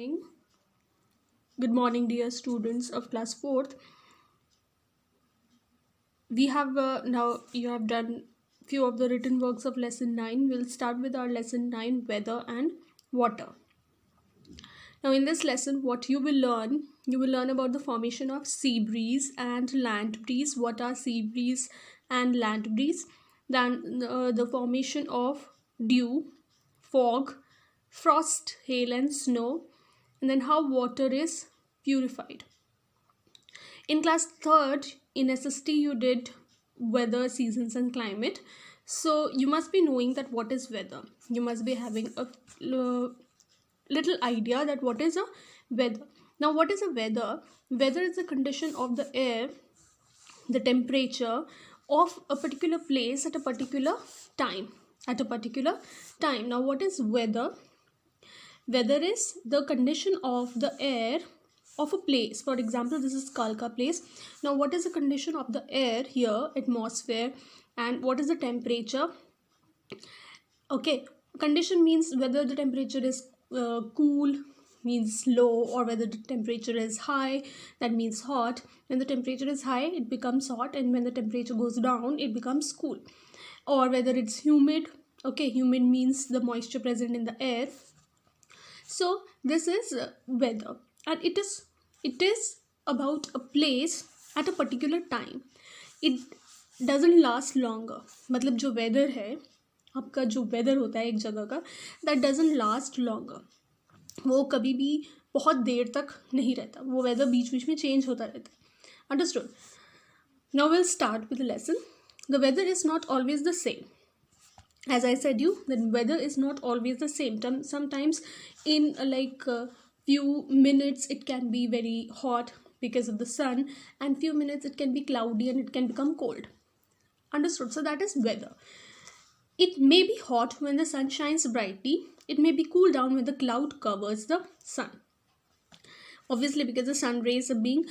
morning. Good morning, dear students of class 4th. We have now you have done few of the written works of lesson 9. We'll start with our lesson 9, weather and water. Now in this lesson, what you will learn about the formation of sea breeze and land breeze. What are sea breeze and land breeze? Then the formation of dew, fog, frost, hail and snow, and then how water is purified. In class 3rd, in SST, you did weather, seasons and climate. So you must be knowing that what is weather. You must be having a little idea that what is a weather. Now what is a weather? Weather is the condition of the air, the temperature of a particular place at a particular time. Now what is weather? Weather is the condition of the air of a place. For example, this is Kalka place. Now what is the condition of the air here, atmosphere, and what is the temperature? Okay, condition means whether the temperature is cool, means low, or whether the temperature is high, that means hot. When the temperature is high, it becomes hot, and when the temperature goes down, it becomes cool. Or whether it's humid. Okay, humid means the moisture present in the air. So this is weather, and it is about a place at a particular time. It doesn't last longer. मतलब जो weather है, आपका जो weather होता है एक जगह का, that doesn't last longer. वो कभी भी बहुत देर तक नहीं रहता. वो weather बीच बीच में change होता रहता है. Understood? Now we'll start with the lesson. The weather is not always the same. As I said you, the weather is not always the same. Sometimes in few minutes it can be very hot because of the sun, and few minutes it can be cloudy and it can become cold. Understood? So that is weather. It may be hot when the sun shines brightly. It may be cool down when the cloud covers the sun. Obviously, because the sun rays are being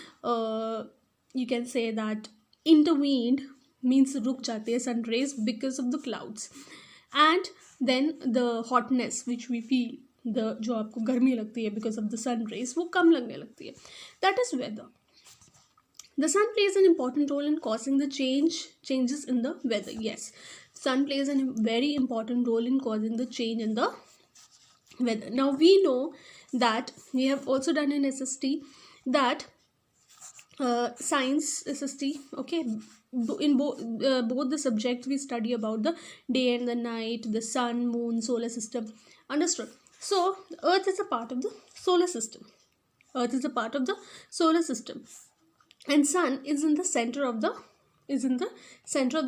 you can say that intervened, means रुक जाते हैं sun rays because of the clouds. And then the hotness which we feel, the जो आपको गर्मी लगती है because of the sun rays, वो कम लगने लगती है. That is weather. The sun plays an important role in causing the changes in the weather. Yes, sun plays a very important role in causing the change in the weather. Now we know that we have also done in SST that science SST, okay, in both the subjects we study about the day and the night, the sun, moon, solar system. Understood? So Earth is a part of the solar system. And sun is in the center of the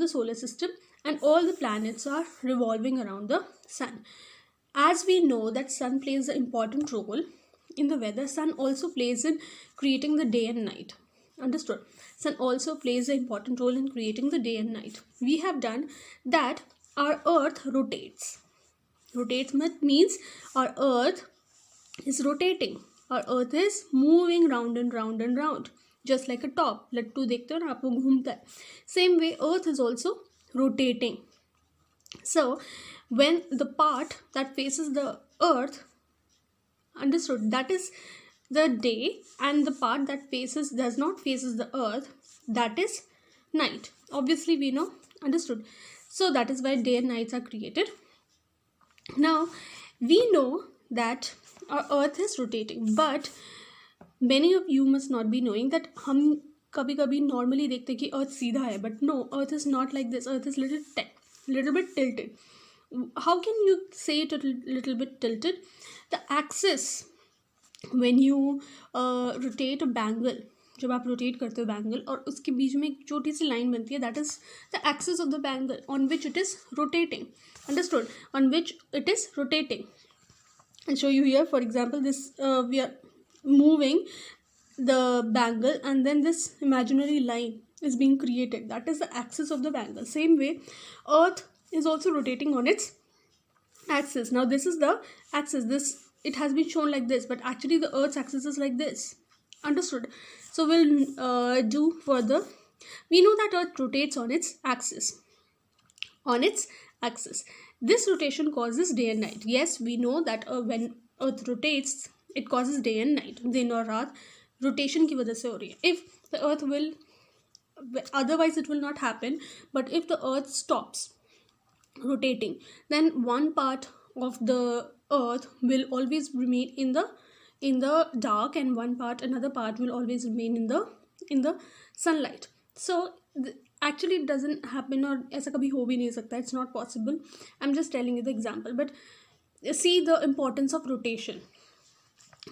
solar system, and all the planets are revolving around the sun. As we know that sun plays an important role in the weather, sun also plays in creating the day and night. Understood? Sun also plays an important role in creating the day and night. We have done that our Earth rotates. Rotates means our Earth is rotating. Our Earth is moving round and round and round, just like a top. लट्टू देखते हो ना आप, वो घूमता है. Same way, Earth is also rotating. So when the part that faces the Earth, understood, that is the day, and the part that does not faces the Earth, that is night. Obviously we know. Understood? So that is why day and nights are created. Now we know that our Earth is rotating, but many of you must not be knowing that हम कभी कभी normally देखते कि Earth सीधा है, but no, Earth is not like this. Earth is little bit tilted. How can you say it a little bit tilted? The axis, when you rotate a bangle, जब आप rotate करते हो bangle और उसके बीच में एक छोटी सी line बनती है, that is the axis of the bangle on which it is rotating. Understood? On which it is rotating. I'll show you here. For example, this we are moving the bangle, and then this imaginary line is being created. That is the axis of the bangle. Same way, Earth is also rotating on its axis. Now this is the axis. It has been shown like this, but actually the Earth's axis is like this. Understood? So we'll do further. We know that Earth rotates on its axis. This rotation causes day and night. Yes, we know that when Earth rotates, it causes day and night, दिन और रात rotation की वजह से हो रही है. If the earth will, otherwise it will not happen, but if the earth stops rotating, then one part of the earth will always remain in the dark, and another part will always remain in the sunlight. So actually it doesn't happen, or ऐसा कभी हो भी नहीं सकता. It's not possible. I'm just telling you the example. But see the importance of rotation.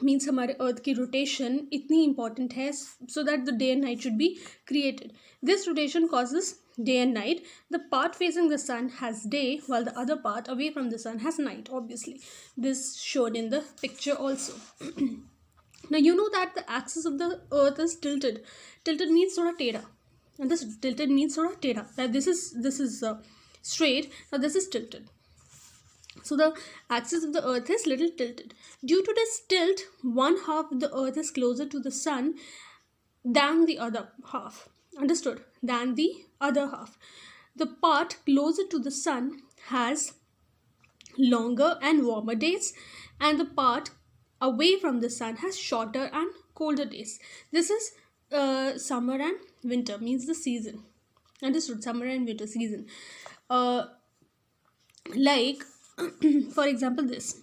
Means हमारे अर्थ की rotation इतनी important है so that the day and night should be created. This rotation causes day and night. The part facing the sun has day, while the other part away from the sun has night. Obviously, this shown in the picture also. Now you know that the axis of the earth is tilted. Tilted means थोड़ा टेढ़ा, and this tilted means थोड़ा टेढ़ा. That this is straight. Now this is tilted. So the axis of the earth is little tilted. Due to this tilt, one half of the earth is closer to the sun than the other half. Understood? Than the other half. The part closer to the sun has longer and warmer days, and the part away from the sun has shorter and colder days. This is summer and winter, means the season. Understood? Summer and winter season. Like for example, this.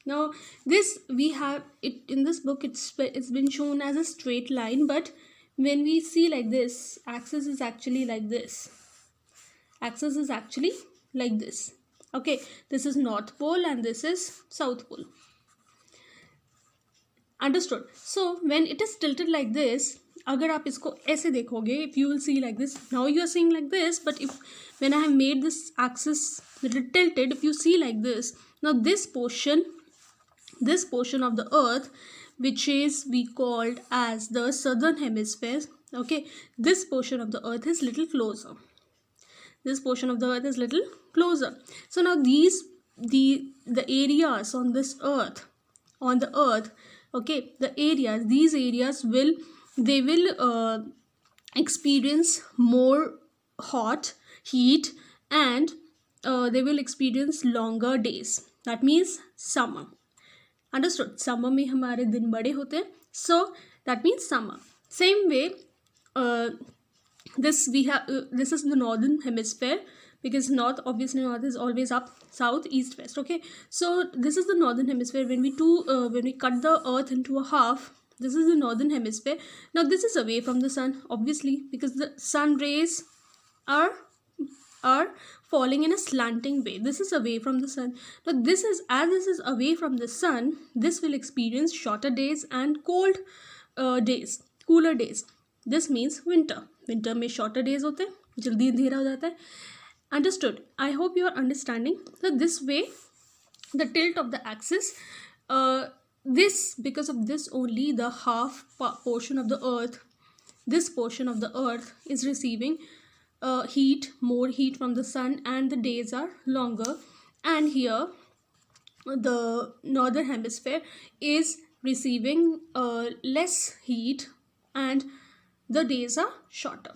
Now this we have it in this book. It's been shown as a straight line, but when we see like this, axis is actually like this. Axis is actually like this. Okay, this is North Pole and this is South Pole. Understood? So when it is tilted like this, अगर आप इसको ऐसे देखोगे, if you will see like this, now you are seeing like this, but if when I have made this axis little tilted, if you see like this, now this portion of the earth, which is we called as the southern hemisphere, okay, this portion of the earth is little closer. This portion of the earth is little closer. So now the areas on this earth, on the earth, okay, these areas will experience more heat, and they will experience longer days. That means summer. Understood? Summer में हमारे दिन बड़े होते हैं, so that means summer. Same way, this is the northern hemisphere, because north is always up, south, east, west. Okay, so this is the northern hemisphere. When we cut the earth into a half, this is the northern hemisphere. Now this is away from the sun, obviously, because the sun rays are falling in a slanting way. This is away from the sun. Now this is away from the sun, this will experience shorter days and cooler days. This means winter में shorter days होते हैं, जल्दी अंधेरा हो जाता है. Understood? I hope you are understanding. So this way, the tilt of the axis, because of this only, the half portion of the earth, this portion of the earth is receiving more heat from the sun, and the days are longer. And here the northern hemisphere is receiving less heat and the days are shorter.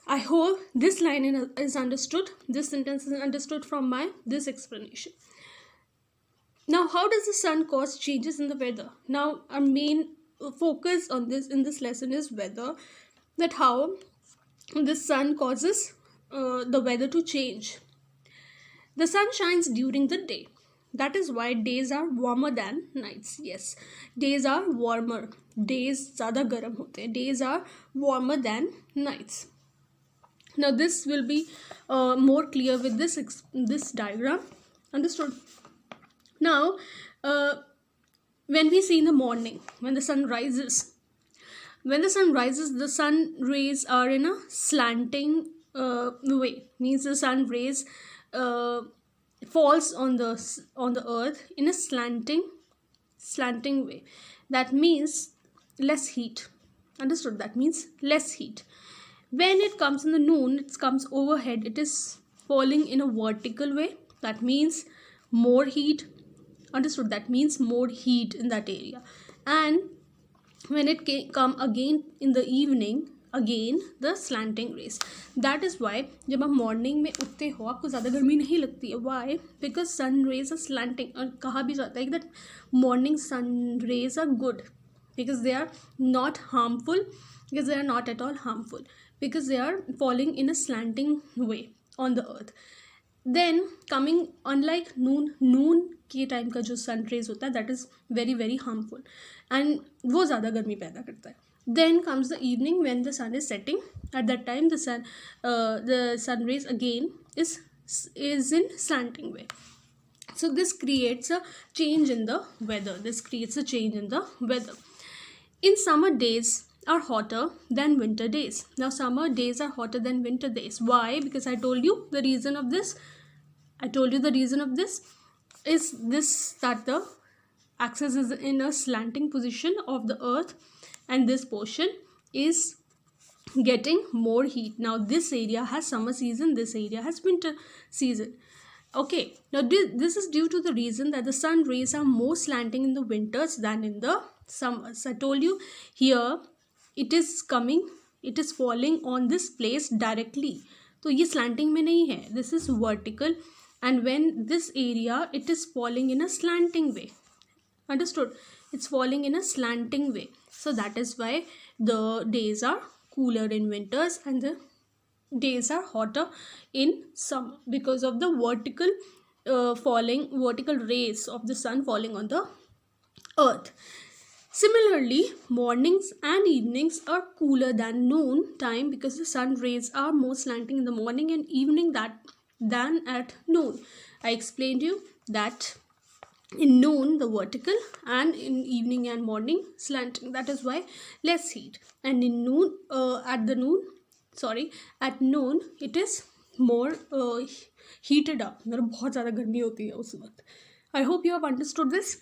I hope this line is understood. This sentence is understood from this explanation. Now, how does the sun cause changes in the weather? Now, our main focus on this in this lesson is weather. That how the sun causes the weather to change. The sun shines during the day. That is why days are warmer than nights. Yes, days are warmer. Days ज़्यादा गर्म होते हैं. Days are warmer than nights. Now this will be more clear with this diagram. Understood? Now, when we see in the morning, when the sun rises, the sun rays are in a slanting way. Means the sun rays falls on the earth in a slanting way. That means less heat. Understood? That means less heat. When it comes in the noon, it comes overhead. It is falling in a vertical way. That means more heat. Understood? That means more heat in that area. And when it come again in the evening, again the slanting rays. That is why जब आप morning में उठते हो आपको ज़्यादा गर्मी नहीं लगती है. Why? Because sun rays are slanting. और कहा भी जाता है कि that morning sun rays are good because they are not harmful, because they are not at all harmful, because they are falling in a slanting way on the earth. Then coming, unlike noon के time का जो sun rays होता है that is very very harmful and वो ज़्यादा गर्मी पैदा करता है. Then comes the evening when the sun is setting. At that time the sun rays again is in slanting way. So this creates a change in the weather. In summer days are hotter than winter days. Now summer days are hotter than winter days. Why? Because I told you the reason of this. Is this, that the axis is in a slanting position of the earth and this portion is getting more heat. Now this area has summer season, this area has winter season. Okay, now this is due to the reason that the sun rays are more slanting in the winters than in the summers. I told you here it is falling on this place directly. तो ये slanting में नहीं है, this is vertical, and when this area it is falling in a slanting way. Understood? It's falling in a slanting way. So that is why the days are cooler in winters and the days are hotter in summer, because of the vertical rays of the sun falling on the earth. Similarly, mornings and evenings are cooler than noon time because the sun rays are more slanting in the morning and evening than at noon. I explained you that in noon the vertical and in evening and morning slanting. That is why less heat. And in noon at noon it is more heated up. मतलब बहुत ज़्यादा गर्मी होती है उस वक्त. I hope you have understood this.